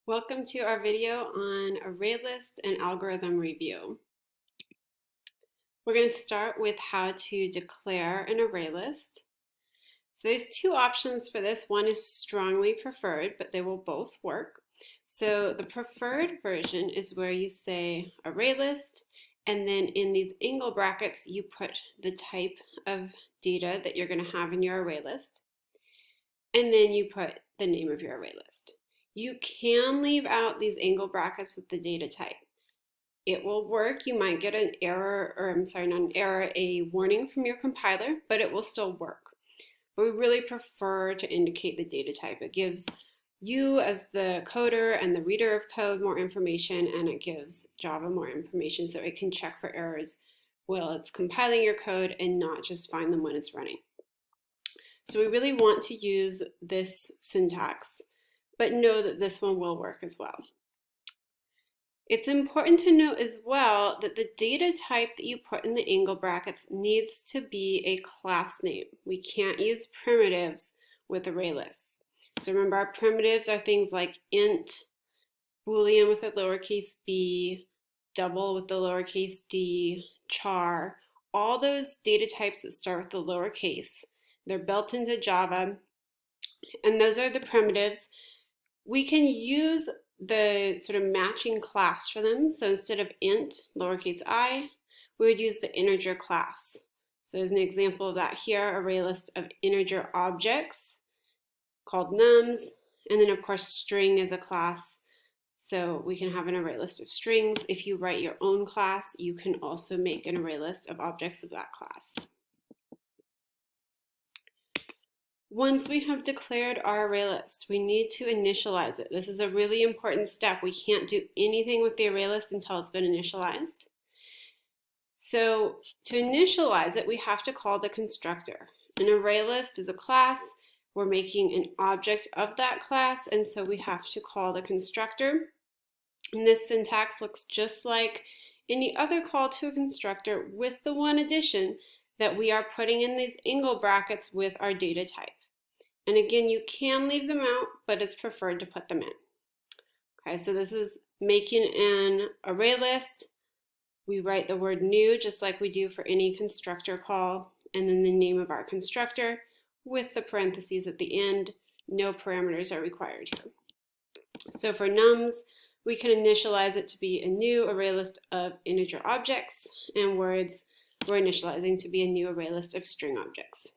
Welcome to our video on ArrayList and algorithm review. We're going to start with how to declare an array list. So there's two options for this. One is strongly preferred, but they will both work. So the preferred version is where you say ArrayList, and then in these angle brackets you put the type of data that you're going to have in your array list, and then you put the name of your array list. You can leave out these angle brackets with the data type. It will work. You might get an error, or I'm sorry, not an error, a warning from your compiler, but it will still work. But we really prefer to indicate the data type. It gives you as the coder and the reader of code more information, and it gives Java more information so it can check for errors while it's compiling your code and not just find them when it's running. So we really want to use this syntax, but know that this one will work as well. It's important to note as well that the data type that you put in the angle brackets needs to be a class name. We can't use primitives with ArrayLists. So remember, our primitives are things like int, boolean with a lowercase b, double with the lowercase d, char, all those data types that start with the lowercase. They're built into Java, and those are the primitives. We can use the sort of matching class for them. So instead of int, lowercase I, we would use the integer class. So as an example of that here, array list of integer objects called nums, and then of course string is a class. So we can have an array list of strings. If you write your own class, you can also make an array list of objects of that class. Once we have declared our array list, we need to initialize it. This is a really important step. We can't do anything with the array list until it's been initialized. So to initialize it, we have to call the constructor. An array list is a class. We're making an object of that class, and so we have to call the constructor. And this syntax looks just like any other call to a constructor, with the one addition that we are putting in these angle brackets with our data type. And again, you can leave them out, but it's preferred to put them in. Okay, so this is making an array list. We write the word new just like we do for any constructor call, and then the name of our constructor with the parentheses at the end. No parameters are required here. So for nums, we can initialize it to be a new array list of integer objects, and words we're initializing to be a new array list of string objects.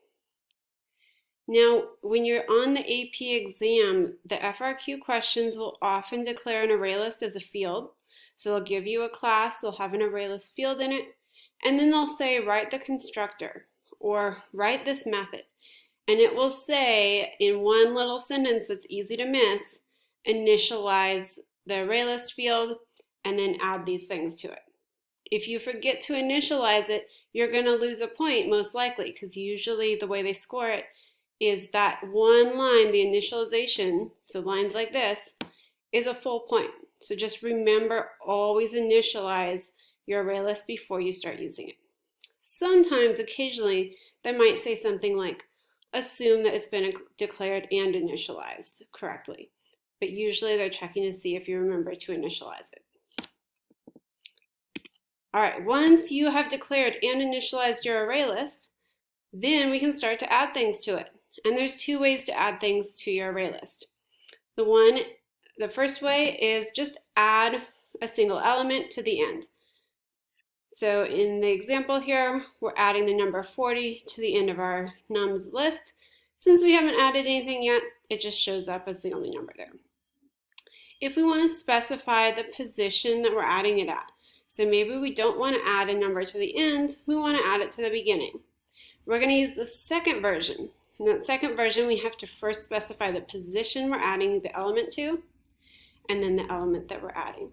Now, when you're on the AP exam, the FRQ questions will often declare an array list as a field. So they'll give you a class, they'll have an array list field in it, and then they'll say, write the constructor, or write this method. And it will say, in one little sentence that's easy to miss, initialize the array list field, and then add these things to it. If you forget to initialize it, you're going to lose a point most likely, because usually the way they score it is that one line, the initialization, so lines like this, is a full point. So just remember, always initialize your array list before you start using it. Sometimes, occasionally, they might say something like, assume that it's been declared and initialized correctly. But usually they're checking to see if you remember to initialize it. All right, once you have declared and initialized your array list, then we can start to add things to it. And there's two ways to add things to your array list. The first way is just add a single element to the end. So in the example here, we're adding the number 40 to the end of our nums list. Since we haven't added anything yet, it just shows up as the only number there. If we want to specify the position that we're adding it at, so maybe we don't want to add a number to the end, we want to add it to the beginning. We're going to use the second version. In that second version, we have to first specify the position we're adding the element to, and then the element that we're adding.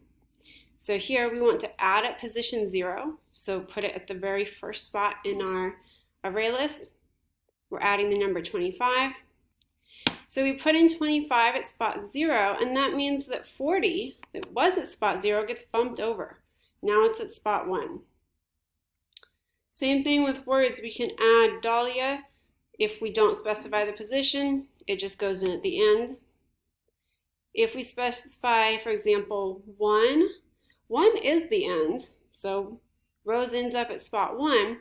So here we want to add at position 0, so put it at the very first spot in our array list. We're adding the number 25. So we put in 25 at spot 0, and that means that 40, that was at spot 0, gets bumped over. Now it's at spot 1. Same thing with words. We can add Dahlia. If we don't specify the position, it just goes in at the end. If we specify, for example, 1, 1 is the end, so rows ends up at spot 1.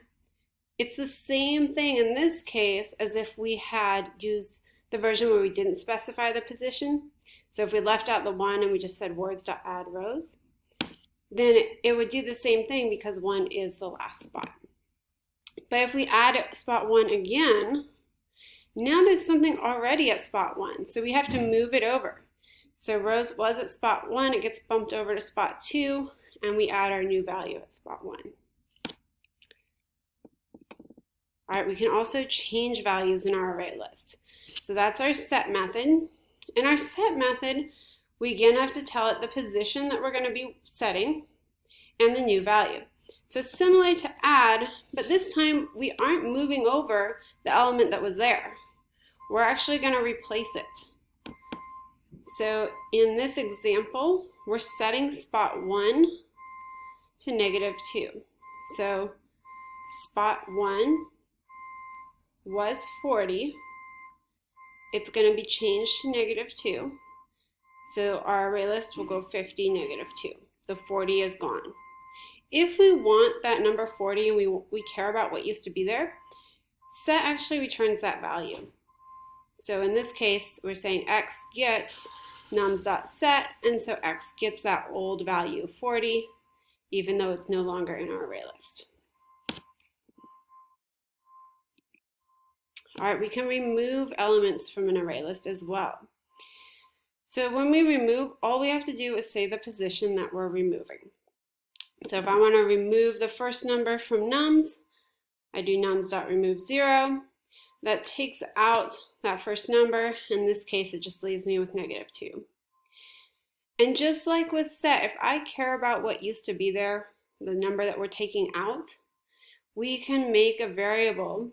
It's the same thing in this case as if we had used the version where we didn't specify the position. So if we left out the 1 and we just said words.addRows, then it would do the same thing because 1 is the last spot. But if we add spot 1 again, now there's something already at spot 1, so we have to move it over. So rows was at spot 1, it gets bumped over to spot 2, and we add our new value at spot 1. All right, we can also change values in our array list. So that's our set method. In our set method, we again have to tell it the position that we're going to be setting and the new value. So similar to add, but this time we aren't moving over the element that was there. We're actually going to replace it. So in this example, we're setting spot 1 to -2. So spot 1 was 40. It's going to be changed to -2. So our array list will go 50, -2. The 40 is gone. If we want that number 40 and we care about what used to be there, set actually returns that value. So in this case, we're saying x gets nums.set, and so x gets that old value 40, even though it's no longer in our array list. All right, we can remove elements from an array list as well. So when we remove, all we have to do is say the position that we're removing. So if I want to remove the first number from nums, I do nums.remove 0. That takes out that first number. In this case, it just leaves me with -2. And just like with set, if I care about what used to be there, the number that we're taking out, we can make a variable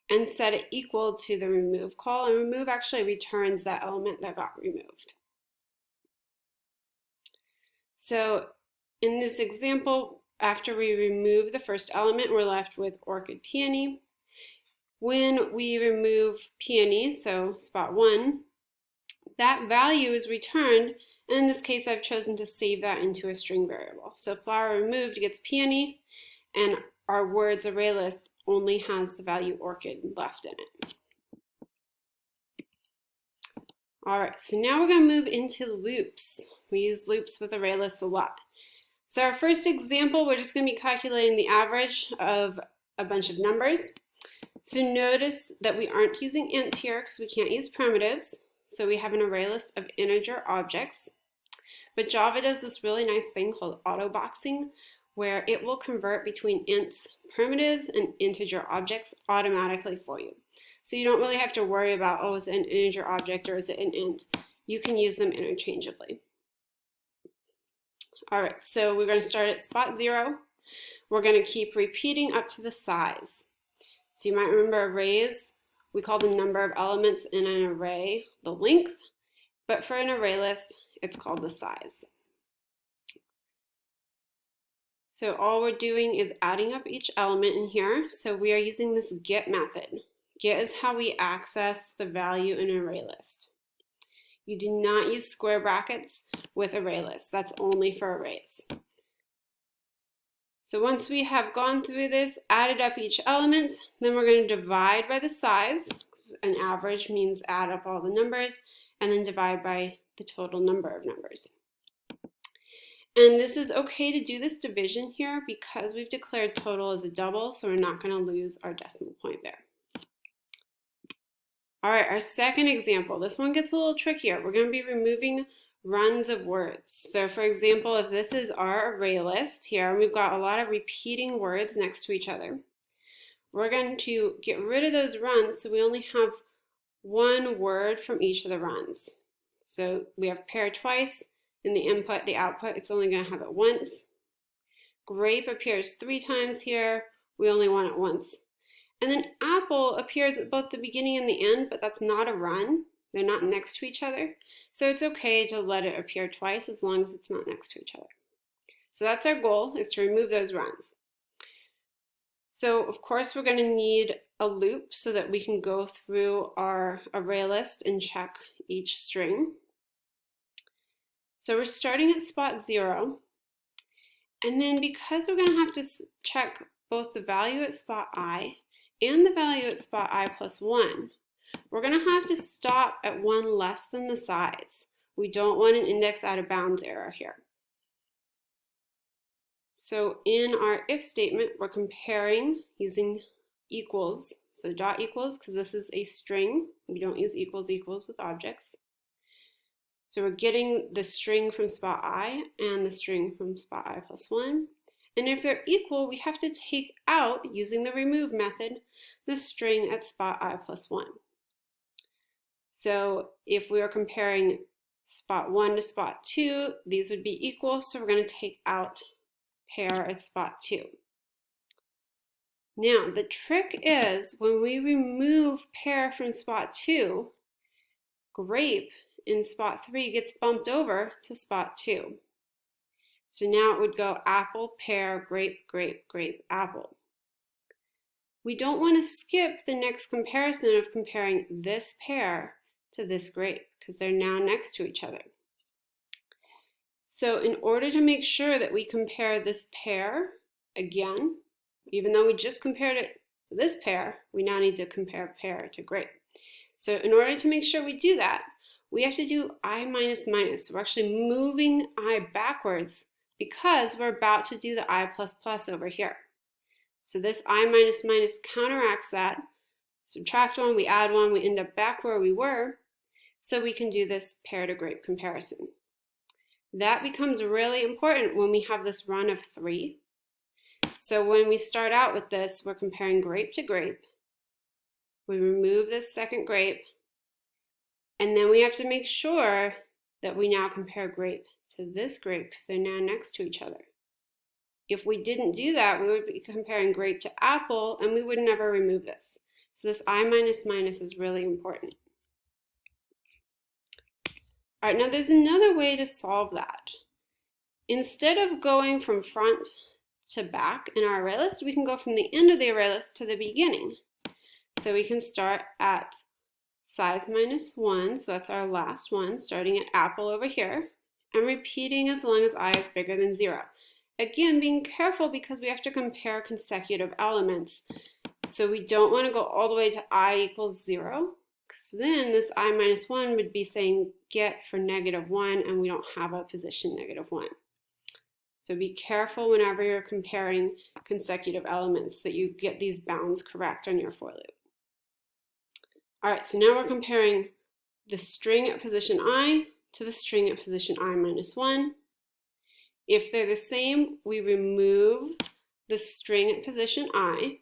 and set it equal to the remove call, and remove actually returns that element that got removed. So in this example, after we remove the first element, we're left with orchid peony. When we remove peony, so spot 1, that value is returned, and in this case I've chosen to save that into a string variable. So flower removed gets peony, and our words array list only has the value orchid left in it. All right, so now we're going to move into loops. We use loops with array lists a lot. So our first example, we're just going to be calculating the average of a bunch of numbers. So notice that we aren't using int here because we can't use primitives. So we have an array list of integer objects. But Java does this really nice thing called autoboxing, where it will convert between int primitives and integer objects automatically for you. So you don't really have to worry about, oh, is it an integer object or is it an int? You can use them interchangeably. All right, so we're going to start at spot 0. We're going to keep repeating up to the size. So you might remember arrays, we call the number of elements in an array the length, but for an array list, it's called the size. So all we're doing is adding up each element in here. So we are using this get method. Get is how we access the value in an array list. You do not use square brackets with array lists. That's only for arrays. So once we have gone through this, added up each element, then we're going to divide by the size. An average means add up all the numbers, and then divide by the total number of numbers. And this is okay to do this division here because we've declared total as a double, so we're not going to lose our decimal point there. All right, our second example, this one gets a little trickier. We're going to be removing runs of words. So for example, if this is our array list here, and we've got a lot of repeating words next to each other, we're going to get rid of those runs so we only have one word from each of the runs. So we have pair twice. In the input, the output, it's only going to have it once. Grape appears 3 times here. We only want it once. And then apple appears at both the beginning and the end, but that's not a run. They're not next to each other. So it's okay to let it appear twice as long as it's not next to each other. So that's our goal, is to remove those runs. So of course we're going to need a loop so that we can go through our array list and check each string. So we're starting at spot 0, and then because we're going to have to check both the value at spot I and the value at spot I plus 1, we're going to have to stop at 1 less than the size. We don't want an index out of bounds error here. So in our if statement, we're comparing using equals. So dot equals, because this is a string. We don't use equals with objects. So we're getting the string from spot I and the string from spot I plus 1. And if they're equal, we have to take out, using the remove method, the string at spot I plus 1. So if we are comparing spot 1 to spot 2, these would be equal, so we're going to take out pair at spot 2. Now, the trick is when we remove pair from spot 2, grape in spot 3 gets bumped over to spot 2. So now it would go apple, pear, grape, grape, grape, apple. We don't want to skip the next comparison of comparing this pear to this grape because they're now next to each other. So in order to make sure that we compare this pair again, even though we just compared it to this pair, we now need to compare pear to grape. So in order to make sure we do that, we have to do I minus minus. So we're actually moving I backwards because we're about to do the I plus plus over here. So this I minus minus counteracts that. Subtract 1, we add 1, we end up back where we were, so we can do this pear to grape comparison. That becomes really important when we have this run of 3. So when we start out with this, we're comparing grape to grape. We remove this second grape, and then we have to make sure that we now compare grape to this grape because they're now next to each other. If we didn't do that, we would be comparing grape to apple, and we would never remove this. So this I minus minus is really important. All right, now there's another way to solve that. Instead of going from front to back in our array list, we can go from the end of the array list to the beginning. So we can start at size minus 1, so that's our last one, starting at apple over here, and repeating as long as I is bigger than 0. Again, being careful because we have to compare consecutive elements. So we don't want to go all the way to I equals 0, because then this I minus 1 would be saying get for -1, and we don't have a position -1. So be careful whenever you're comparing consecutive elements that you get these bounds correct on your for loop. All right, so now we're comparing the string at position I to the string at position I minus 1. If they're the same, we remove the string at position I.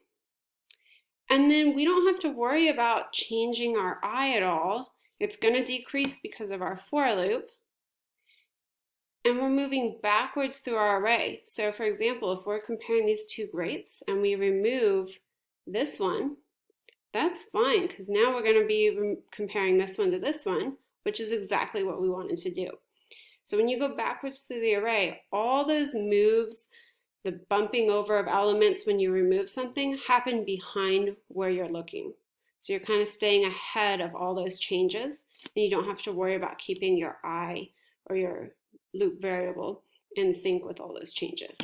And then we don't have to worry about changing our I at all. It's going to decrease because of our for loop. And we're moving backwards through our array. So for example, if we're comparing these two grapes and we remove this one, that's fine because now we're going to be comparing this one to this one, which is exactly what we wanted to do. So when you go backwards through the array, all those moves, the bumping over of elements when you remove something, happen behind where you're looking. So you're kind of staying ahead of all those changes, and you don't have to worry about keeping your I or your loop variable in sync with all those changes.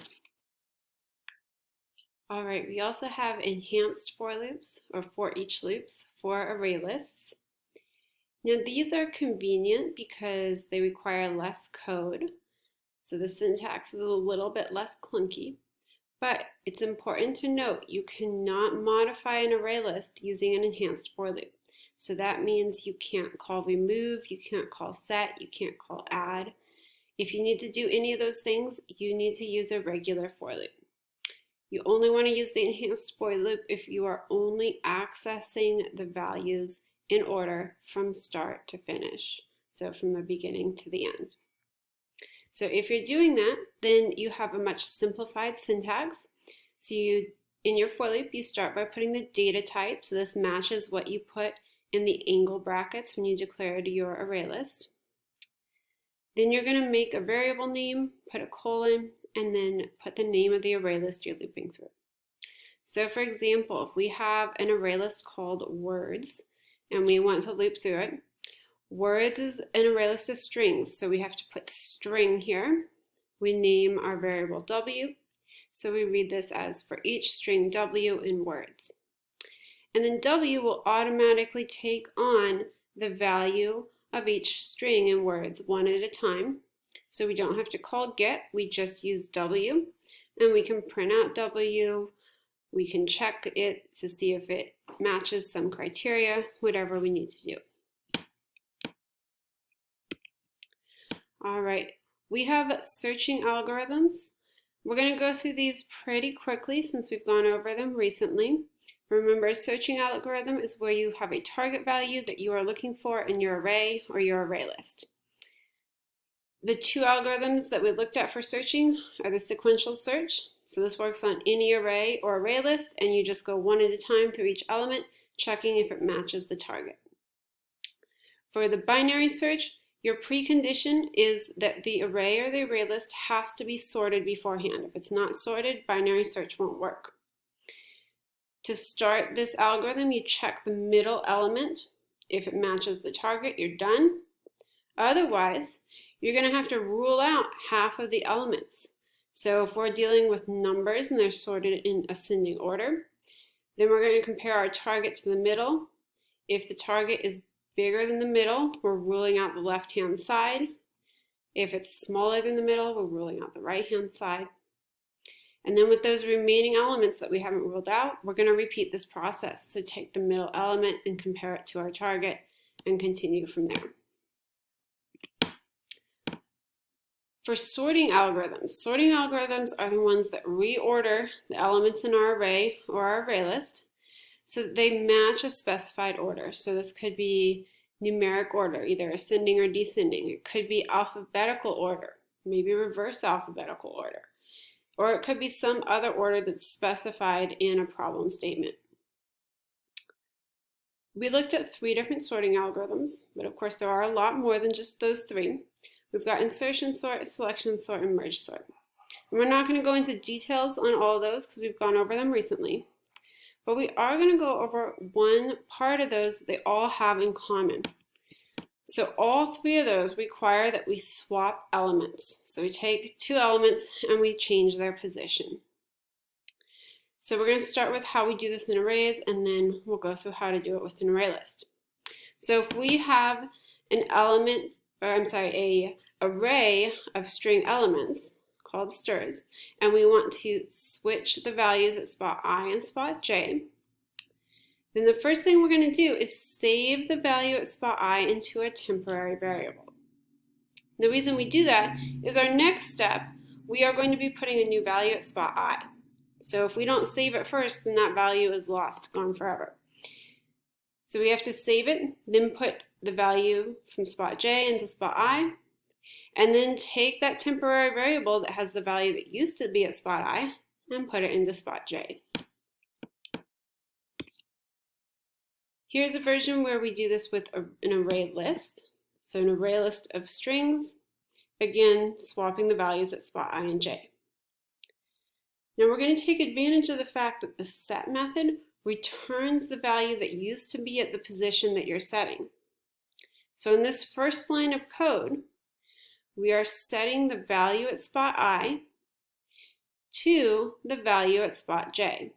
All right, we also have enhanced for loops, or for each loops, for array lists. Now these are convenient because they require less code, so the syntax is a little bit less clunky, but it's important to note you cannot modify an array list using an enhanced for loop. So that means you can't call remove, you can't call set, you can't call add. If you need to do any of those things, you need to use a regular for loop. You only want to use the enhanced for loop if you are only accessing the values in order from start to finish, so from the beginning to the end. So if you're doing that, then you have a much simplified syntax. So in your for loop, you start by putting the data type, so this matches what you put in the angle brackets when you declared your array list. Then you're going to make a variable name, put a colon, and then put the name of the array list you're looping through. So for example, if we have an array list called words and we want to loop through it, Words is an array list of strings, so we have to put string here. We name our variable W, so we read this as for each string W in words. And then W will automatically take on the value of each string in words one at a time. So we don't have to call get, we just use W, and we can print out W, we can check it to see if it matches some criteria, whatever we need to do. All right, we have searching algorithms. We're going to go through these pretty quickly since we've gone over them recently. Remember, a searching algorithm is where you have a target value that you are looking for in your array or your array list. The two algorithms that we looked at for searching are the sequential search. So this works on any array or array list, and you just go one at a time through each element, checking if it matches the target. For the binary search, your precondition is that the array or the array list has to be sorted beforehand. If it's not sorted, binary search won't work. To start this algorithm, you check the middle element. If it matches the target, you're done. Otherwise, you're going to have to rule out half of the elements. So if we're dealing with numbers and they're sorted in ascending order, then we're going to compare our target to the middle. If the target is bigger than the middle, we're ruling out the left-hand side. If it's smaller than the middle, we're ruling out the right-hand side. And then with those remaining elements that we haven't ruled out, we're going to repeat this process. So take the middle element and compare it to our target and continue from there. For sorting algorithms are the ones that reorder the elements in our array or our array list so that they match a specified order. So this could be numeric order, either ascending or descending. It could be alphabetical order, maybe reverse alphabetical order. Or it could be some other order that's specified in a problem statement. We looked at 3 different sorting algorithms, but of course there are a lot more than just those 3. We've got insertion sort, selection sort, and merge sort. And we're not going to go into details on all of those because we've gone over them recently. But we are going to go over one part of those that they all have in common. So all 3 of those require that we swap elements. So we take 2 elements and we change their position. So we're going to start with how we do this in arrays, and then we'll go through how to do it with an array list. So if we have an array of string elements called strs, and we want to switch the values at spot I and spot j, then the first thing we're going to do is save the value at spot I into a temporary variable. The reason we do that is our next step, we are going to be putting a new value at spot I. So if we don't save it first, then that value is lost, gone forever. So we have to save it, then put the value from spot j into spot I, and then take that temporary variable that has the value that used to be at spot I and put it into spot j. Here's a version where we do this with an array list. So an array list of strings, again, swapping the values at spot I and j. Now we're going to take advantage of the fact that the set method returns the value that used to be at the position that you're setting. So in this first line of code, we are setting the value at spot I to the value at spot j.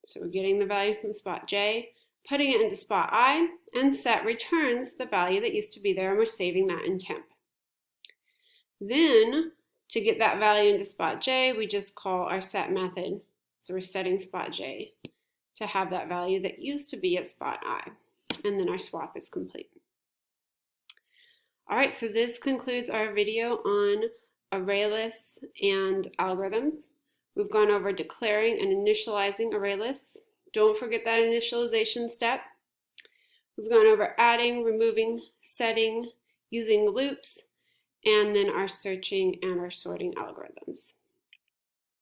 So we're getting the value from spot j, putting it into spot I, and set returns the value that used to be there, and we're saving that in temp. Then, to get that value into spot j, we just call our set method. So we're setting spot j to have that value that used to be at spot I, and then our swap is complete. All right, so this concludes our video on array lists and algorithms. We've gone over declaring and initializing array lists. Don't forget that initialization step. We've gone over adding, removing, setting, using loops, and then our searching and our sorting algorithms.